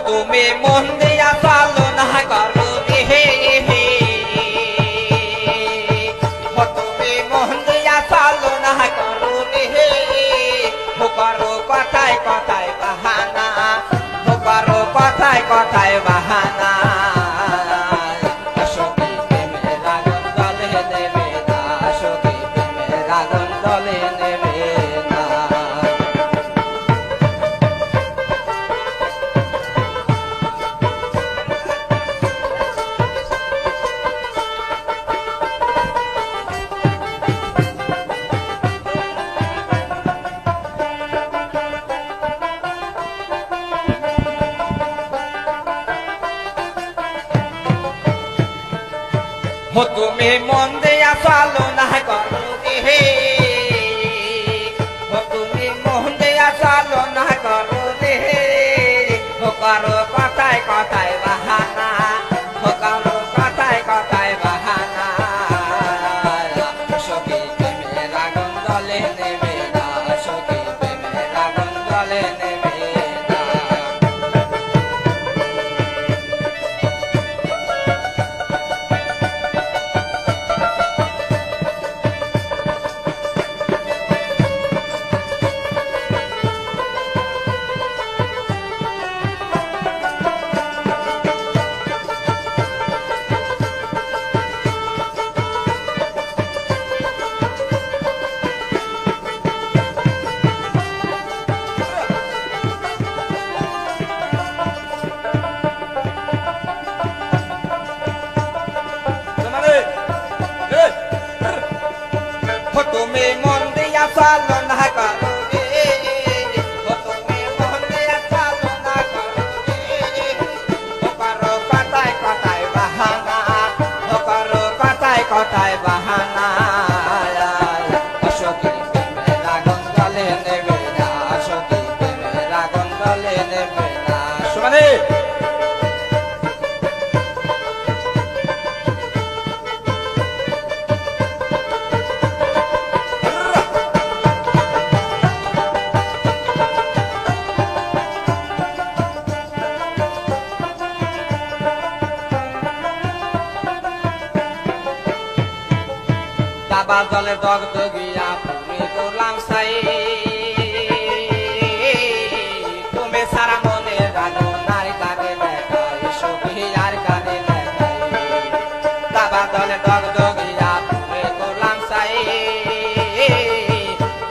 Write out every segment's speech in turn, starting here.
তুমি মন দিয়া চালনা করো রে, তুমি মন দিয়া চালনা করো রে, করো কথায় কথায় বাহানা, করো কথায় কথায় বাহানা। সখী প্রেমের আগুন জ্বলে নেবে না, সখী প্রেমের আগুন জ্বলে নেবে না। তুমি মন দিয়া চালনা করো রে, তুমি মন দিয়া চালনা করো রে, করো কথায় কথায় বাহানা, করো কথায় কথায় বাহানা। সখী প্রেমের আগুন জ্বলে নেবে না, সখী প্রেমের আগুন জ্বলে নেবে না। তুমি মন দিয়া চালনা করো রে, তুমি মন দিয়া চালনা করো রে, করো কথায় কথায় বাহানা, করো কথায় কথায় বাহানা। সখী প্রেমের আগুন জ্বলে নেবে না, সখী প্রেমের আগুন জ্বলে নেবে না। সমানে দাবা জলে দগদগিয়া তুমি করলাম সাই, তুমি সারা মনে রাখো নার কানে দেখাই, সখী আর কানে দেখাই। দাবা জলে দগদগিয়া তুমি করলাম সাই,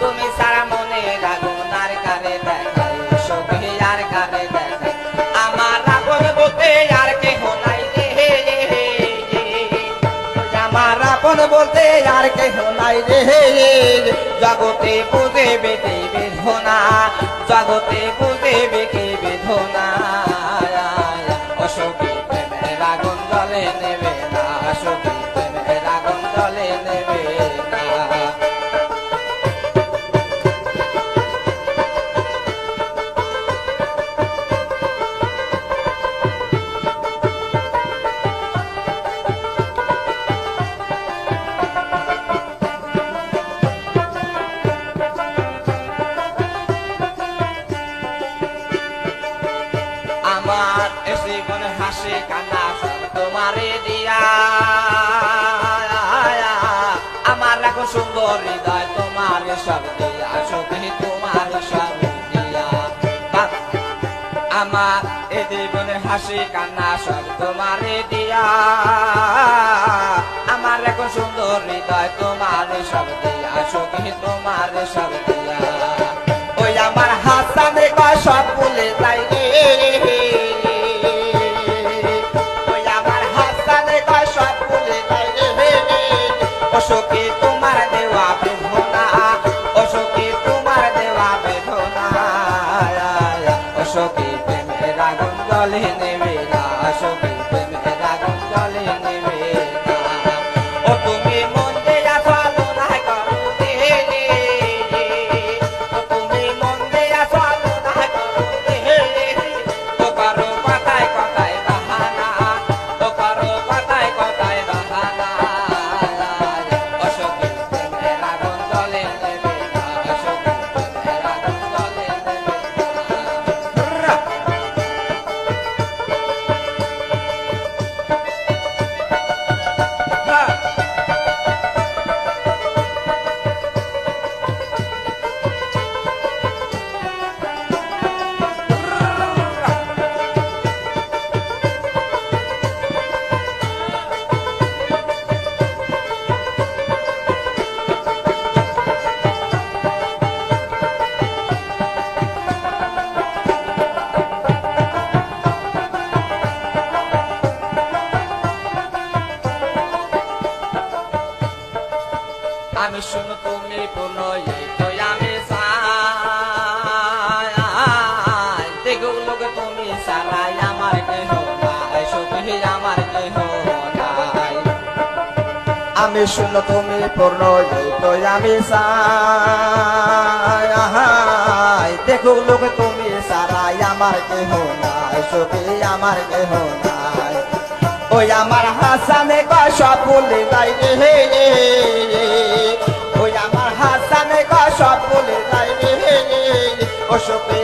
তুমি সারা মনে রাখো নার কানে দেখাই, সখী আর কানে দেখাই। আমার আপন বলতে আর কেহ নাই রে, আমার আপন বলতে আর কেহ নাই রে, জগতে বুঝেবে কে বেদনা, জগতে বুঝেবে কে বেদনা। সখী প্রেমের আগুন জ্বলে নেবে না, সখী প্রেমের আগুন জ্বলে নেবে না। আমার জীবন হাসি কান্না সব তোমারে দিয়া, আমার এখন সুন্দর হৃদয় তোমার সব দিয়া, সখী তোমার সব দিয়া। আমার এ জীবনের হাসি কান্না সব তোমারে দিয়া, আমার এখন সুন্দর হৃদয় তোমার সব দিয়া, সখী তোমার সব দিয়া। ওই আমার হাসানে কয় সব ভুলে যাই রে, ওই আমার হাসানে কয় সব ভুলে যাই রে। ও সখী তোমার দেওয়া বেদনা, ও সখী তোমার দেওয়া বেদনা। ও সখী প্রেমের আগুন জ্বলে নেবে না, সখী প্রেমের আগুন জ্বলে নেবে না। ও তুমি মন দিয়া চালনা করো রে, তুমি মন দিয়া চালনা করো রে, করো কথায় কথায় বাহানা, করো কথায় কথায় বাহানা। ও সখী প্রেমের আগুন জ্বলে নেবে না, সখী প্রেমের আগুন জ্বলে নেবে না। আমি শুনো তুমি পূর্ণ এই তো আমি চাই দেখো লোক তুমি সারাই আমার কেহ নাই সুখী আমার কেহ নাই আমি শুনো তুমি পূর্ণ এই তো আমি চাই দেখো লোক তুমি সারাই আমার কেহ নাই সুখী আমার কেহ নাই ওই আমার হাসানে কয় সব ভুলে যাই রে ওই আমার হাসানে কয় সব ভুলে যাই রে ও সুখী